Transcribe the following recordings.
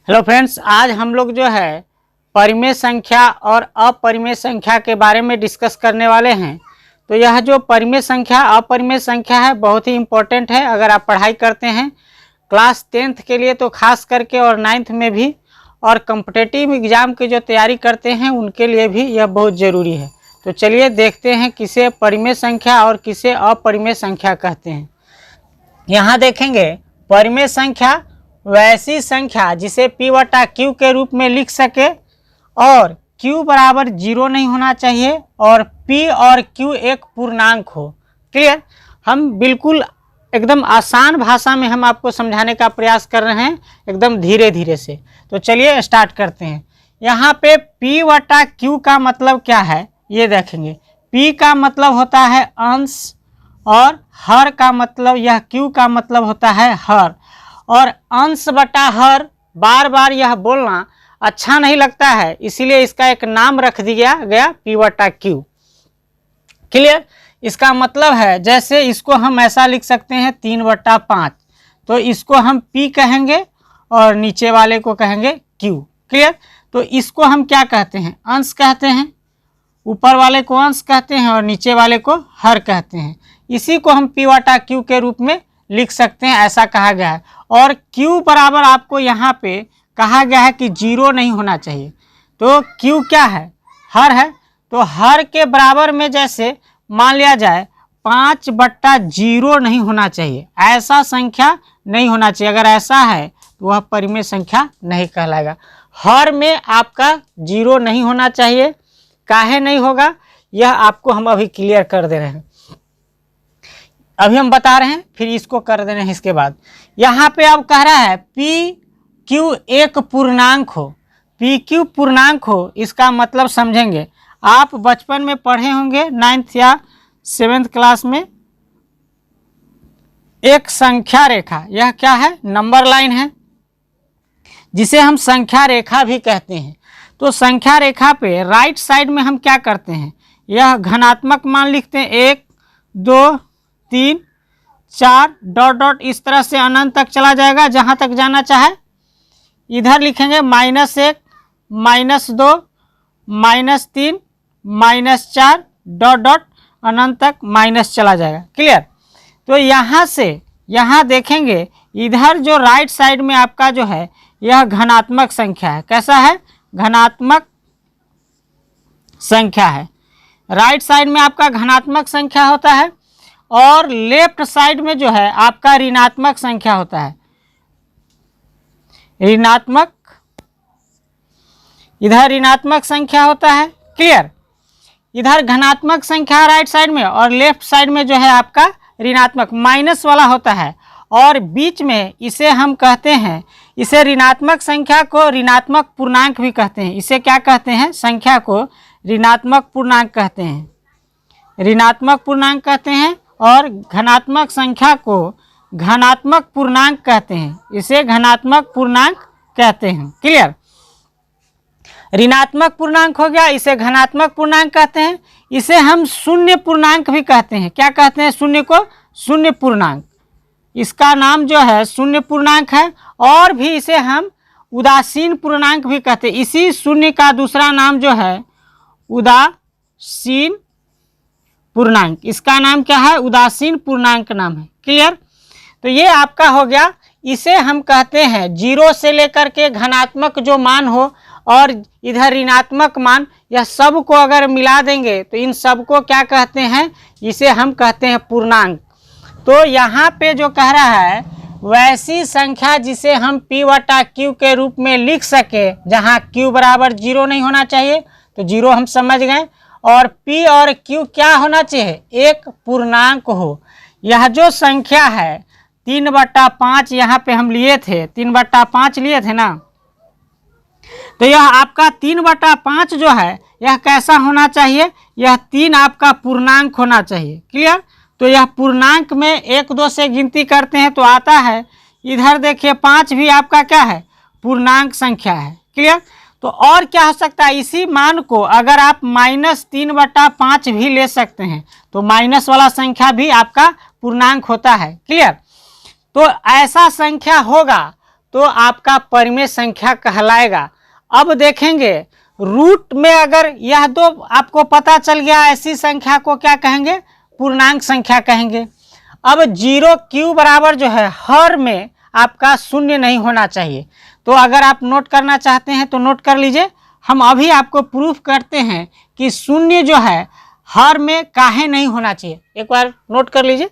Hello friends, आज हम लोग जो है परिमेय संख्या और अपरिमेय संख्या के बारे में डिस्कस करने वाले हैं। तो यह जो परिमेय संख्या अपरिमेय संख्या है बहुत ही इम्पोर्टेंट है। अगर आप पढ़ाई करते हैं क्लास 10th के लिए तो खास करके, और 9th में भी, और कॉम्पिटिटिव एग्ज़ाम की जो तैयारी करते हैं उनके लिए भी यह बहुत ज़रूरी है। तो चलिए देखते हैं किसे परिमेय संख्या और किसे अपरिमेय संख्या कहते हैं। यहाँ देखेंगे परिमेय संख्या वैसी संख्या जिसे P/Q के रूप में लिख सके और Q बराबर 0 नहीं होना चाहिए और P और Q एक पूर्णांक हो। क्लियर? हम बिल्कुल एकदम आसान भाषा में हम आपको समझाने का प्रयास कर रहे हैं, एकदम धीरे धीरे से। तो चलिए स्टार्ट करते हैं। यहाँ पे P/Q का मतलब क्या है ये देखेंगे। P का मतलब होता है अंश और हर का मतलब, यह Q का मतलब होता है हर। और अंश बटा हर बार बार यह बोलना अच्छा नहीं लगता है, इसीलिए इसका एक नाम रख दिया गया P/Q। क्लियर? इसका मतलब है जैसे इसको हम ऐसा लिख सकते हैं 3/5, तो इसको हम P कहेंगे और नीचे वाले को कहेंगे Q। क्लियर? तो इसको हम क्या कहते हैं? अंश कहते हैं। ऊपर वाले को अंश कहते हैं और नीचे वाले को हर कहते हैं। इसी को हम P/Q के रूप में लिख सकते हैं, ऐसा कहा गया है। और Q बराबर आपको यहाँ पे कहा गया है कि 0 नहीं होना चाहिए। तो Q क्या है? हर है। तो हर के बराबर में जैसे मान लिया जाए 5/0 नहीं होना चाहिए, ऐसा संख्या नहीं होना चाहिए। अगर ऐसा है तो वह परिमेय संख्या नहीं कहलाएगा। हर में आपका 0 नहीं होना चाहिए। काहे नहीं होगा यह आपको हम अभी क्लियर कर दे रहे हैं। अभी हम बता रहे हैं, फिर इसको कर दे रहे हैं। इसके बाद यहाँ पे अब कह रहा है PQ एक पूर्णांक हो। PQ पूर्णांक हो इसका मतलब समझेंगे। आप बचपन में पढ़े होंगे 9th या 7th क्लास में, एक संख्या रेखा, यह क्या है? नंबर लाइन है, जिसे हम संख्या रेखा भी कहते हैं। तो संख्या रेखा पे राइट साइड में हम क्या करते हैं? यह घनात्मक मान लिखते हैं, 1 2 3 4 डॉट डॉट, इस तरह से अनंत तक चला जाएगा जहाँ तक जाना चाहे। इधर लिखेंगे -1 -2 -3 -4 डॉट डॉट, अनंत तक माइनस चला जाएगा। क्लियर? तो यहाँ से यहाँ देखेंगे इधर जो राइट साइड में आपका जो है यह घनात्मक संख्या है। कैसा है? घनात्मक संख्या है। राइट साइड में आपका घनात्मक संख्या होता है और लेफ्ट साइड में जो है आपका ऋणात्मक संख्या होता है। ऋणात्मक, इधर ऋणात्मक संख्या होता है। क्लियर? इधर घनात्मक संख्या राइट साइड में और लेफ्ट साइड में जो है आपका ऋणात्मक माइनस वाला होता है। और बीच में इसे हम कहते हैं, इसे ऋणात्मक संख्या को ऋणात्मक पूर्णांक भी कहते हैं। इसे क्या कहते हैं? संख्या को ऋणात्मक पूर्णांक कहते हैं। ऋणात्मक पूर्णांक कहते हैं और घनात्मक संख्या को घनात्मक पूर्णांक कहते हैं। इसे घनात्मक पूर्णांक कहते हैं। क्लियर? ऋणात्मक पूर्णांक हो गया, इसे घनात्मक पूर्णांक कहते हैं। इसे हम शून्य पूर्णांक भी कहते हैं। क्या कहते हैं? शून्य को शून्य पूर्णांक। इसका नाम जो है शून्य पूर्णांक है। और भी इसे हम उदासीन पूर्णांक भी कहते हैं। इसी शून्य का दूसरा नाम जो है उदासीन पूर्णांक। इसका नाम क्या है? उदासीन पूर्णांक नाम है। क्लियर? तो ये आपका हो गया। इसे हम कहते हैं 0 से लेकर के घनात्मक जो मान हो और इधर ऋणात्मक मान, यह सब को अगर मिला देंगे तो इन सब को क्या कहते हैं? इसे हम कहते हैं पूर्णांक। तो यहाँ पे जो कह रहा है वैसी संख्या जिसे हम P/Q के रूप में लिख सके, जहाँ Q बराबर 0 नहीं होना चाहिए, तो 0 हम समझ गए। और P और Q क्या होना चाहिए? एक पूर्णांक हो। यह जो संख्या है 3/5 यहाँ पे हम लिए थे, 3/5 लिए थे ना, तो यह आपका 3/5 जो है यह कैसा होना चाहिए? यह 3 आपका पूर्णांक होना चाहिए। क्लियर? तो यह पूर्णांक में 1 2 से गिनती करते हैं तो आता है, इधर देखिए 5 भी आपका क्या है? पूर्णांक संख्या है। क्लियर? तो और क्या हो सकता है? इसी मान को अगर आप -3/5 भी ले सकते हैं तो माइनस वाला संख्या भी आपका पूर्णांक होता है। क्लियर? तो ऐसा संख्या होगा तो आपका परिमेय संख्या कहलाएगा। अब देखेंगे रूट में अगर यह दो आपको पता चल गया, ऐसी संख्या को क्या कहेंगे, पूर्णांक संख्या कहेंगे। अब 0 क्यू बराबर जो है हर में आपका शून्य नहीं होना चाहिए। तो अगर आप नोट करना चाहते हैं तो नोट कर लीजिए। हम अभी आपको प्रूफ करते हैं कि शून्य जो है हर में काहे नहीं होना चाहिए, एक बार नोट कर लीजिए।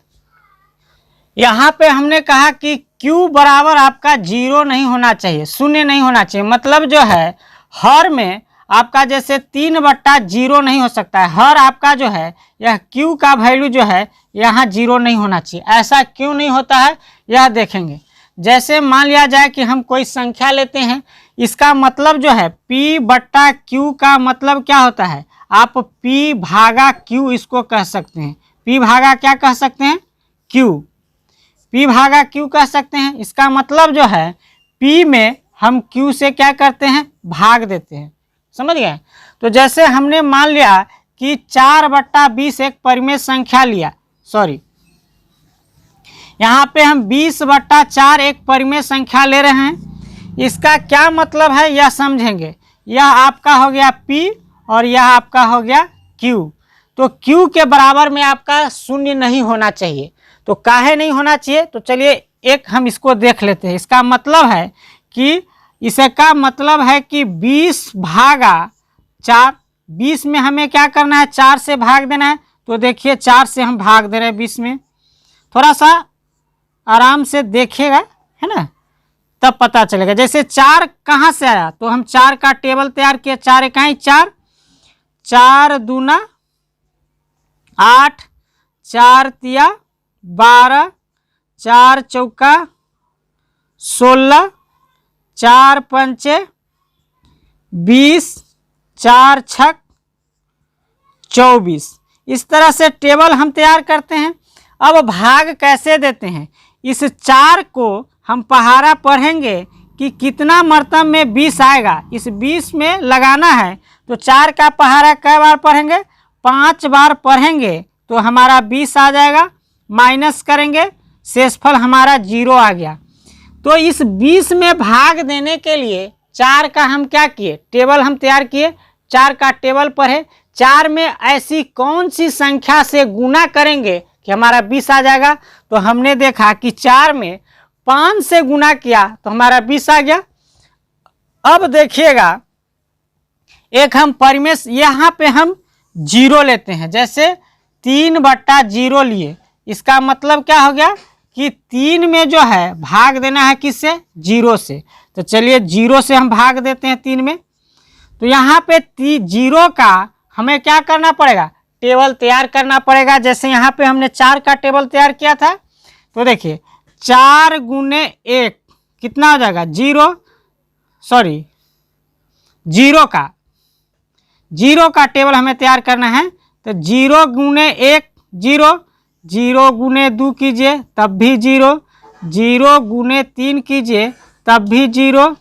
यहाँ पे हमने कहा कि Q बराबर आपका 0 नहीं होना चाहिए, शून्य नहीं होना चाहिए। मतलब जो है हर में आपका जैसे 3/0 नहीं हो सकता है। हर आपका जो है यह Q का वैल्यू जो है यहाँ 0 नहीं होना चाहिए। ऐसा क्यों नहीं होता है यह देखेंगे। जैसे मान लिया जाए कि हम कोई संख्या लेते हैं, इसका मतलब जो है P/Q का मतलब क्या होता है, आप P/Q इसको कह सकते हैं। P/ क्या कह सकते हैं, Q। P/Q कह सकते हैं। इसका मतलब जो है P में हम Q से क्या करते हैं, भाग देते हैं। समझ गए। तो जैसे हमने मान लिया कि 4/20 एक परिमेय संख्या लिया, सॉरी यहाँ पे हम 20/4 एक परिमेय संख्या ले रहे हैं। इसका क्या मतलब है यह समझेंगे। यह आपका हो गया P और यह आपका हो गया Q। तो Q के बराबर में आपका शून्य नहीं होना चाहिए। तो काहे नहीं होना चाहिए, तो चलिए एक हम इसको देख लेते हैं। इसका मतलब है कि इसका मतलब है कि 20/4, 20 में हमें क्या करना है, 4 से भाग देना है। तो देखिए 4 से हम भाग दे रहे हैं 20 में। थोड़ा सा आराम से देखिएगा, है ना, तब पता चलेगा। जैसे 4 कहाँ से आया, तो हम 4 का टेबल तैयार किए। 4 इकाई 4, 4 दूना 8, 4 तिया 12, 4 चौका 16, 4 पंचे 20, 4 छक 24। इस तरह से टेबल हम तैयार करते हैं। अब भाग कैसे देते हैं, इस 4 को हम पहाड़ा पढ़ेंगे कि कितना मर्तब में 20 आएगा, इस 20 में लगाना है। तो 4 का पहाड़ा कै बार पढ़ेंगे, 5 बार पढ़ेंगे तो हमारा 20 आ जाएगा। माइनस करेंगे, शेषफल हमारा 0 आ गया। तो इस 20 में भाग देने के लिए 4 का हम क्या किए, टेबल हम तैयार किए। 4 का टेबल पढ़े, 4 में ऐसी कौन सी संख्या से गुना करेंगे कि हमारा 20 आ जाएगा। तो हमने देखा कि 4 में 5 से गुना किया तो हमारा 20 आ गया। अब देखिएगा एक हम परिमेय, यहाँ पे हम 0 लेते हैं। जैसे 3/0 लिए, इसका मतलब क्या हो गया कि 3 में जो है भाग देना है किससे, 0 से। तो चलिए 0 से हम भाग देते हैं 3 में। तो यहाँ पे 0 का हमें क्या करना पड़ेगा, टेबल तैयार करना पड़ेगा। जैसे यहाँ पे हमने 4 का टेबल तैयार किया था। तो देखिए 4 गुने 1 कितना हो जाएगा, 0 का टेबल हमें तैयार करना है। तो 0 गुने 1 0, 0 गुने 2 कीजिए तब भी 0, 0 गुने 3 कीजिए तब भी 0,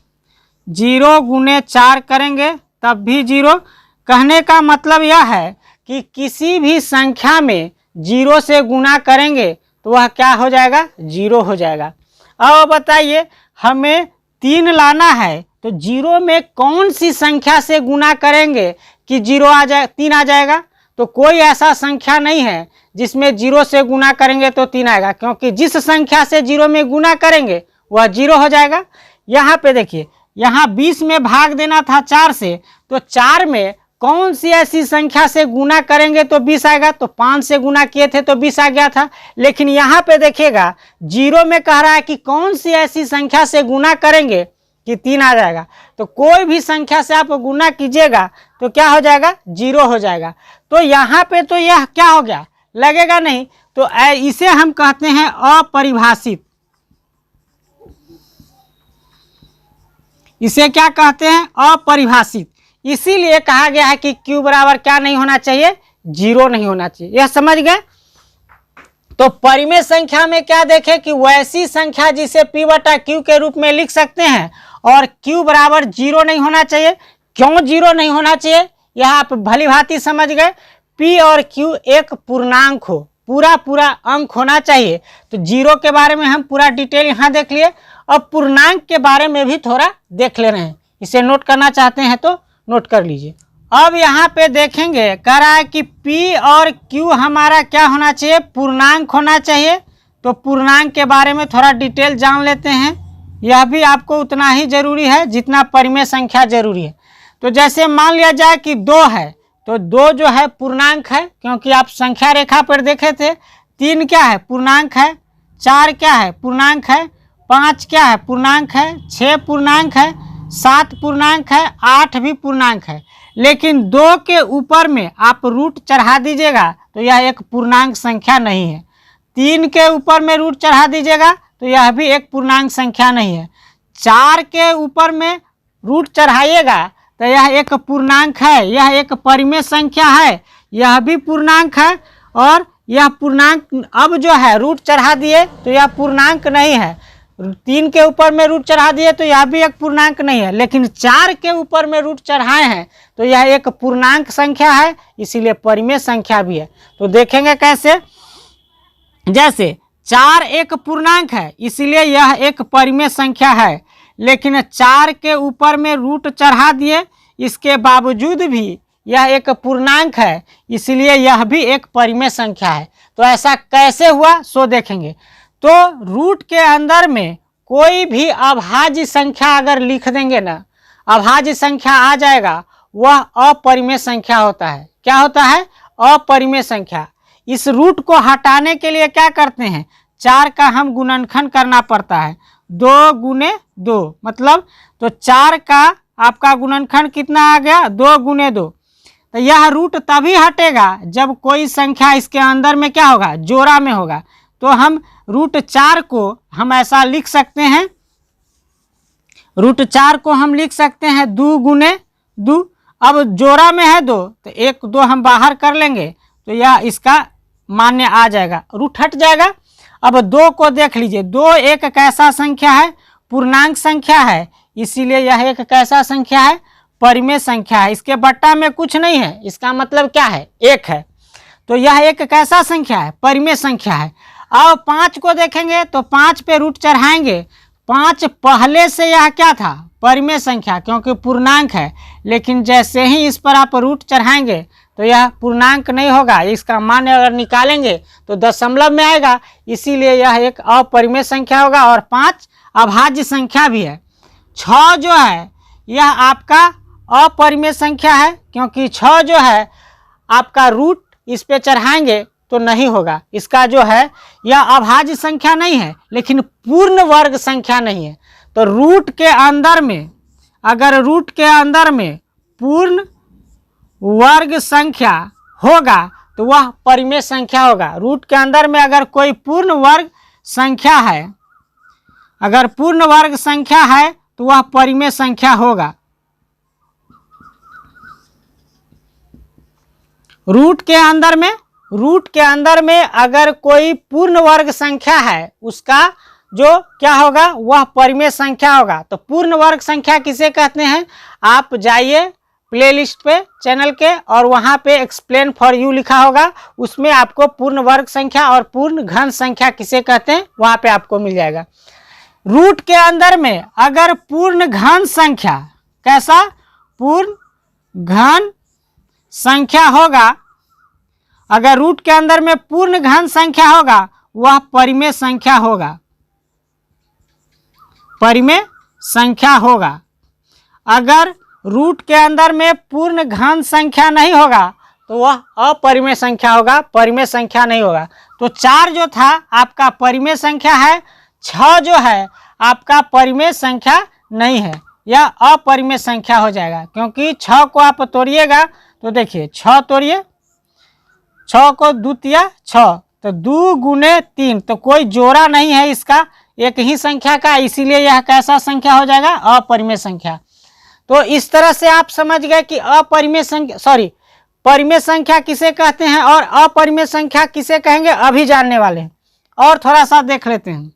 0 गुने 4 करेंगे तब भी 0। कहने का मतलब यह है कि किसी भी संख्या में 0 से गुना करेंगे तो वह क्या हो जाएगा, 0 हो जाएगा। अब बताइए हमें 3 लाना है, तो 0 में कौन सी संख्या से गुना करेंगे कि 0 आ जाए, 3 आ जाएगा। तो कोई ऐसा संख्या नहीं है जिसमें 0 से गुना करेंगे तो 3 आएगा, क्योंकि जिस संख्या से 0 में गुना करेंगे वह 0 हो जाएगा। यहाँ पे देखिए, यहाँ 20 में भाग देना था 4 से, तो 4 में कौन सी ऐसी संख्या से गुना करेंगे तो 20 आएगा। तो 5 से गुना किए थे तो 20 आ गया था। लेकिन यहाँ पे देखिएगा 0 में कह रहा है कि कौन सी ऐसी संख्या से गुना करेंगे कि 3 आ जाएगा। तो कोई भी संख्या से आप गुना कीजिएगा तो क्या हो जाएगा, 0 हो जाएगा। तो यहाँ पे तो यह क्या हो गया, लगेगा नहीं। तो इसे हम कहते हैं अपरिभाषित। इसे क्या कहते हैं, अपरिभाषित। इसीलिए कहा गया है कि Q बराबर क्या नहीं होना चाहिए, 0 नहीं होना चाहिए। यह समझ गए। तो परिमेय संख्या में क्या देखें कि वैसी संख्या जिसे P/Q के रूप में लिख सकते हैं, और Q बराबर 0 नहीं होना चाहिए। क्यों 0 नहीं होना चाहिए, यह आप भली भांति समझ गए। P और Q एक पूर्णांक हो, पूरा अंक होना चाहिए। तो 0 के बारे में हम पूरा डिटेल यहाँ देख लिए। अब पूर्णांक के बारे में भी थोड़ा देख ले रहे हैं, इसे नोट करना चाहते हैं तो नोट कर लीजिए। अब यहाँ पे देखेंगे कह रहा है कि P और Q हमारा क्या होना चाहिए, पूर्णांक होना चाहिए। तो पूर्णांक के बारे में थोड़ा डिटेल जान लेते हैं, यह भी आपको उतना ही जरूरी है जितना परिमेय संख्या जरूरी है। तो जैसे मान लिया जाए कि 2 है, तो 2 जो है पूर्णांक है, क्योंकि आप संख्या रेखा पर देखे थे। 3 क्या है, पूर्णांक है। 4 क्या है, पूर्णांक है। 5 क्या है, पूर्णांक है। 6 पूर्णांक है। 7 पूर्णांक है। 8 भी पूर्णांक है। लेकिन 2 के ऊपर में आप रूट चढ़ा दीजिएगा तो यह एक पूर्णांक संख्या नहीं है। 3 के ऊपर में रूट चढ़ा दीजिएगा तो यह भी एक पूर्णांक संख्या नहीं है। 4 के ऊपर में रूट चढ़ाइएगा तो यह एक पूर्णांक है, यह एक परिमेय संख्या है, यह भी पूर्णांक है। और यह पूर्णांक अब जो है रूट चढ़ा दिए तो यह पूर्णांक नहीं है। 3 के ऊपर में रूट चढ़ा दिए तो यह भी एक पूर्णांक नहीं है। लेकिन 4 के ऊपर में रूट चढ़ाए हैं तो यह एक पूर्णांक संख्या है, इसीलिए परिमेय संख्या भी है। तो देखेंगे कैसे, जैसे 4 एक पूर्णांक है इसीलिए यह एक परिमेय संख्या है। लेकिन 4 के ऊपर में रूट चढ़ा दिए, इसके बावजूद भी यह एक पूर्णांक है, इसलिए यह भी एक परिमेय संख्या है। तो ऐसा कैसे हुआ सो देखेंगे। तो रूट के अंदर में कोई भी अभाज्य संख्या अगर लिख देंगे ना, अभाज्य संख्या आ जाएगा, वह अपरिमेय संख्या होता है। क्या होता है, अपरिमेय संख्या। इस रूट को हटाने के लिए क्या करते हैं, 4 का हम गुणनखंड करना पड़ता है। 2 गुने 2 मतलब, तो 4 का आपका गुणनखंड कितना आ गया, 2 गुने 2। तो यह रूट तभी हटेगा जब कोई संख्या इसके अंदर में क्या होगा, जोड़ा में होगा। तो हम रूट 4 को हम ऐसा लिख सकते हैं, रूट 4 को हम लिख सकते हैं 2 गुने 2। अब जोड़ा में है 2 तो 1 2 हम बाहर कर लेंगे तो यह इसका मान्य आ जाएगा, रूट हट जाएगा। अब 2 को देख लीजिए, 2 एक कैसा संख्या है, पूर्णांक संख्या है, इसीलिए यह एक कैसा संख्या है, परिमेय संख्या है। इसके बट्टा में कुछ नहीं है, इसका मतलब क्या है, 1 है। तो यह एक कैसा संख्या है, परिमेय संख्या है। अब 5 को देखेंगे तो 5 पे रूट चढ़ाएंगे। 5 पहले से यह क्या था, परिमेय संख्या, क्योंकि पूर्णांक है। लेकिन जैसे ही इस पर आप रूट चढ़ाएंगे तो यह पूर्णांक नहीं होगा, इसका मान अगर निकालेंगे तो दशमलव में आएगा, इसीलिए यह एक अपरिमेय संख्या होगा। और 5 अभाज्य संख्या भी है। 6 जो है यह आपका अपरिमेय संख्या है, क्योंकि 6 जो है आपका रूट इस पे चढ़ाएंगे तो नहीं होगा। इसका जो है यह अभाज्य संख्या नहीं है, लेकिन पूर्ण वर्ग संख्या नहीं है। तो रूट के अंदर में, अगर रूट के अंदर में पूर्ण वर्ग संख्या होगा तो वह परिमेय संख्या होगा। रूट के अंदर में अगर कोई पूर्ण वर्ग संख्या है, अगर पूर्ण वर्ग संख्या है तो वह परिमेय संख्या होगा। रूट के अंदर में अगर कोई पूर्ण वर्ग संख्या है, उसका जो क्या होगा, वह परिमेय संख्या होगा। तो पूर्ण वर्ग संख्या किसे कहते हैं, आप जाइए प्लेलिस्ट पे चैनल के और वहाँ पे एक्सप्लेन फॉर यू लिखा होगा, उसमें आपको पूर्ण वर्ग संख्या और पूर्ण घन संख्या किसे कहते हैं वहाँ पे आपको मिल जाएगा। रूट के अंदर में अगर पूर्ण घन संख्या, कैसा, पूर्ण घन संख्या होगा, अगर रूट के अंदर में पूर्ण घन संख्या होगा वह परिमेय संख्या होगा, परिमेय संख्या होगा। अगर रूट के अंदर में पूर्ण घन संख्या नहीं होगा तो वह अपरिमेय संख्या होगा, परिमेय संख्या नहीं होगा। तो 4 जो था आपका परिमेय संख्या है, 6 जो है आपका परिमेय संख्या नहीं है, यह अपरिमेय संख्या हो जाएगा। क्योंकि 6 को आप तोड़िएगा तो देखिए 6 तोड़िए, 6 को 2 तिया 6, तो 2 गुने 3, तो कोई जोड़ा नहीं है इसका, एक ही संख्या का, इसीलिए यह कैसा संख्या हो जाएगा, अपरिमेय संख्या। तो इस तरह से आप समझ गए कि अपरिमेय संख्या, परिमेय संख्या किसे कहते हैं और अपरिमेय संख्या किसे कहेंगे, अभी जानने वाले हैं। और थोड़ा सा देख लेते हैं,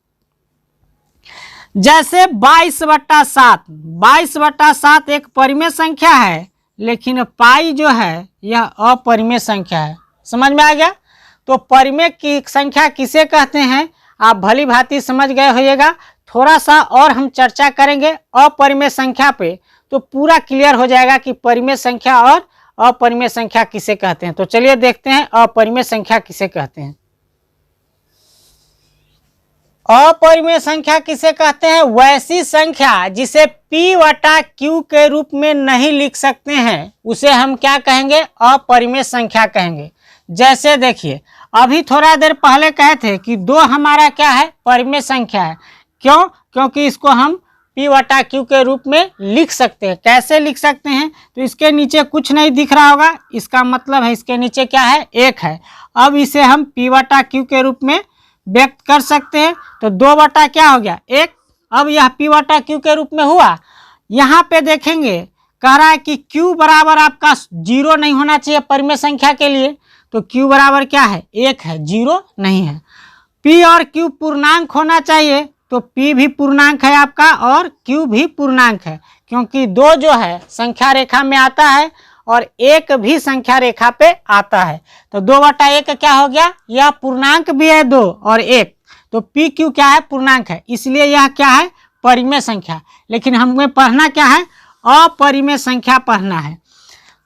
जैसे 22/7, 22/7 एक परिमेय संख्या है, लेकिन पाई जो है यह अपरिमेय संख्या है। समझ में आ गया। तो परिमेय की संख्या किसे कहते हैं आप भली भांति समझ गए होइएगा। थोड़ा सा और हम चर्चा करेंगे अपरिमेय संख्या पे, तो पूरा क्लियर हो जाएगा कि परिमेय संख्या और अपरिमेय संख्या किसे कहते हैं। तो चलिए देखते हैं अपरिमेय संख्या किसे कहते हैं। अपरिमेय संख्या किसे कहते हैं? वैसी संख्या जिसे p बटा q के रूप में नहीं लिख सकते हैं उसे हम क्या कहेंगे? अपरिमेय संख्या कहेंगे। जैसे देखिए, अभी थोड़ा देर पहले कहे थे कि 2 हमारा क्या है? परिमेय संख्या है। क्यों? क्योंकि इसको हम p बटा q के रूप में लिख सकते हैं। कैसे लिख सकते हैं? तो इसके नीचे कुछ नहीं दिख रहा होगा, इसका मतलब है इसके नीचे क्या है? 1 है। अब इसे हम p बटा q के रूप में व्यक्त कर सकते हैं। तो 2 बटा क्या हो गया? 1। अब यह p बटा q के रूप में हुआ। यहाँ पे देखेंगे कह रहा है कि q बराबर आपका 0 नहीं होना चाहिए परिमेय संख्या के लिए। तो q बराबर क्या है? 1 है, 0 नहीं है। p और q पूर्णांक होना चाहिए, तो p भी पूर्णांक है आपका और q भी पूर्णांक है, क्योंकि 2 जो है संख्या रेखा में आता है और 1 भी संख्या रेखा पे आता है। तो 2 बटा 1 क्या हो गया? यह पूर्णांक भी है 2 और 1, तो p q क्या है? पूर्णांक है, इसलिए यह क्या है? परिमेय संख्या। लेकिन हमें पढ़ना क्या है? अपरिमेय संख्या पढ़ना है।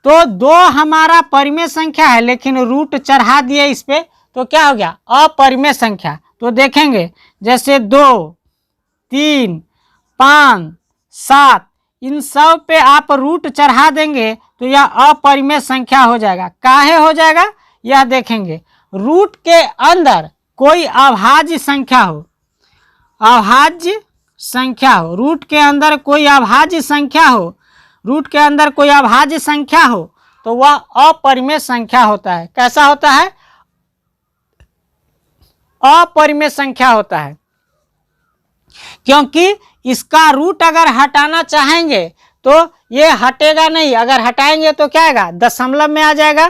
तो 2 हमारा परिमेय संख्या है, लेकिन रूट चढ़ा दिए इस पे, तो क्या हो गया? अपरिमेय संख्या। तो देखेंगे जैसे 2, 3, 5, 7, इन सब पे आप रूट चढ़ा देंगे तो यह अपरिमेय संख्या हो जाएगा। काहे हो जाएगा? यह देखेंगे, रूट के अंदर कोई अभाज्य संख्या हो, अभाज्य संख्या हो, रूट के अंदर कोई अभाज्य संख्या हो, रूट के अंदर कोई अभाज्य संख्या हो, तो वह अपरिमेय संख्या होता है। कैसा होता है? अपरिमेय संख्या होता है, क्योंकि इसका रूट अगर हटाना चाहेंगे तो ये हटेगा नहीं, अगर हटाएंगे तो क्या आएगा? दशमलव में आ जाएगा।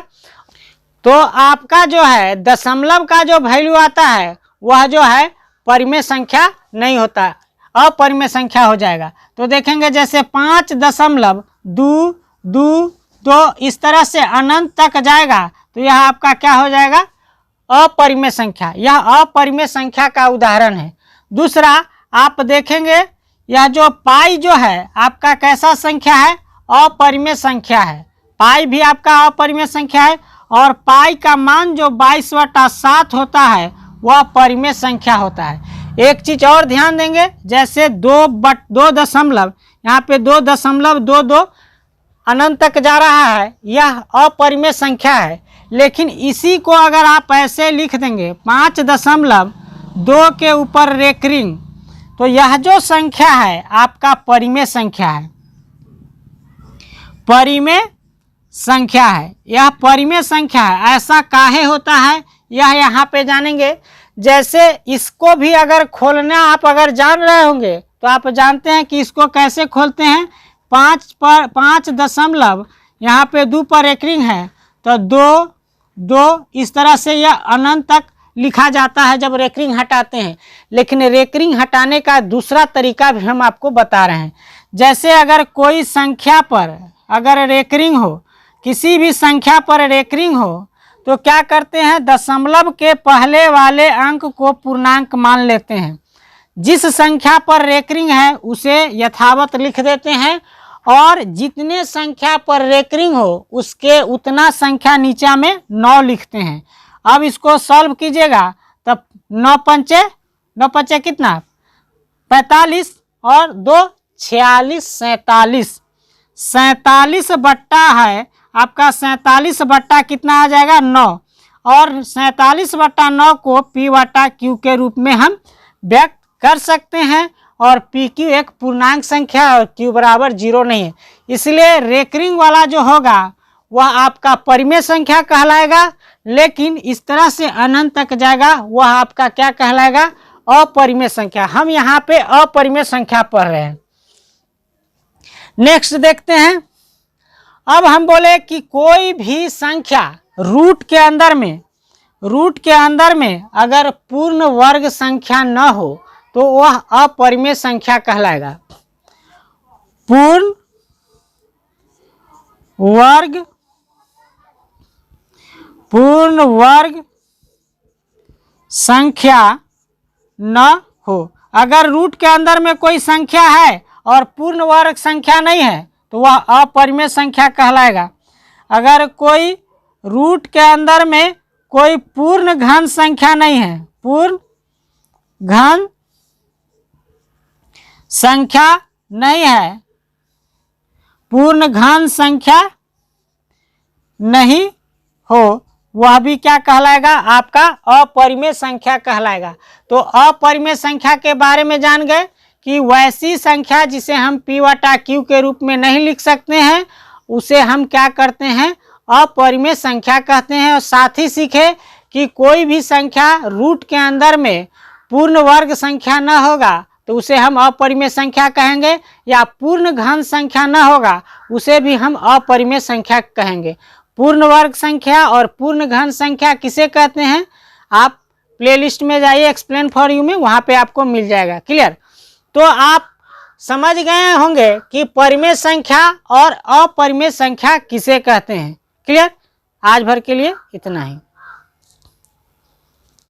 तो आपका जो है दशमलव का जो वैल्यू आता है वह जो है परिमेय संख्या नहीं होता, अपरिमेय संख्या हो जाएगा। तो देखेंगे जैसे 5.222 इस तरह से अनंत तक जाएगा, तो यह आपका क्या हो जाएगा? अपरिमेय संख्या। यह अपरिमेय संख्या का उदाहरण है। दूसरा आप देखेंगे यह जो पाई जो है आपका कैसा संख्या है? अपरिमेय संख्या है। पाई भी आपका अपरिमेय संख्या है, और पाई का मान जो 22/7 होता है वह परिमेय संख्या होता है। एक चीज और ध्यान देंगे, जैसे 2 दशमलव, यहाँ पे 2.22 अनंत तक जा रहा है, यह अपरिमेय संख्या है। लेकिन इसी को अगर आप ऐसे लिख देंगे 5.2 के ऊपर रेकरिंग, तो यह जो संख्या है आपका परिमेय संख्या है, परिमेय संख्या है। यह परिमेय संख्या है। ऐसा काहे होता है यह यहाँ पे जानेंगे। जैसे इसको भी अगर खोलना आप अगर जान रहे होंगे तो आप जानते हैं कि इसको कैसे खोलते हैं। 5 दशमलव यहाँ पे 2 पर रेकरिंग है, तो 2 इस तरह से यह अनंत तक लिखा जाता है जब रेकरिंग हटाते हैं। लेकिन रेकरिंग हटाने का दूसरा तरीका भी हम आपको बता रहे हैं। जैसे अगर कोई संख्या पर अगर रेकरिंग हो, किसी भी संख्या पर रेकरिंग हो, तो क्या करते हैं? दशमलव के पहले वाले अंक को पूर्णांक मान लेते हैं। जिस संख्या पर रेकरिंग है उसे यथावत लिख देते हैं, और जितने संख्या पर रेकरिंग हो उसके उतना संख्या नीचा में 9 लिखते हैं। अब इसको सॉल्व कीजिएगा, तब 9 पंचे कितना? 45 और 2 46, 47 बट्टा है आपका। 47 बट्टा कितना आ जाएगा? 9। और 47/9 को p बटा q के रूप में हम व्यक्त कर सकते हैं। और pq एक पूर्णांक संख्या है और q बराबर 0 नहीं है, इसलिए रेकरिंग वाला जो होगा वह आपका परिमेय संख्या कहलाएगा। लेकिन इस तरह से अनंत तक जाएगा वह आपका क्या कहलाएगा? अपरिमेय संख्या। हम यहाँ पे अपरिमेय संख्या पढ़ रहे हैं। नेक्स्ट देखते हैं। अब हम बोले कि कोई भी संख्या रूट के अंदर में अगर पूर्ण वर्ग संख्या न हो तो वह अपरिमेय संख्या कहलाएगा। पूर्ण वर्ग संख्या न हो अगर रूट के अंदर में कोई संख्या है और पूर्ण वर्ग संख्या नहीं है तो वह अपरिमेय संख्या कहलाएगा। अगर कोई रूट के अंदर में कोई पूर्ण घन संख्या नहीं है, पूर्ण घन संख्या नहीं है, पूर्ण घन संख्या नहीं हो, वह भी क्या कहलाएगा? आपका अपरिमेय संख्या कहलाएगा। तो अपरिमेय संख्या के बारे में जान गए कि वैसी संख्या जिसे हम p बटा q के रूप में नहीं लिख सकते हैं उसे हम क्या करते हैं? अपरिमेय संख्या कहते हैं। और साथ ही सीखे कि कोई भी संख्या रूट के अंदर में पूर्ण वर्ग संख्या न होगा तो उसे हम अपरिमेय संख्या कहेंगे, या पूर्ण घन संख्या न होगा उसे भी हम अपरिमेय संख्या कहेंगे। पूर्ण वर्ग संख्या और पूर्ण घन संख्या किसे कहते हैं? आप प्लेलिस्ट में जाइए एक्सप्लेन फॉर यू में, वहाँ पे आपको मिल जाएगा। क्लियर? तो आप समझ गए होंगे कि परिमेय संख्या और अपरिमेय संख्या किसे कहते हैं। क्लियर? आज भर के लिए इतना ही।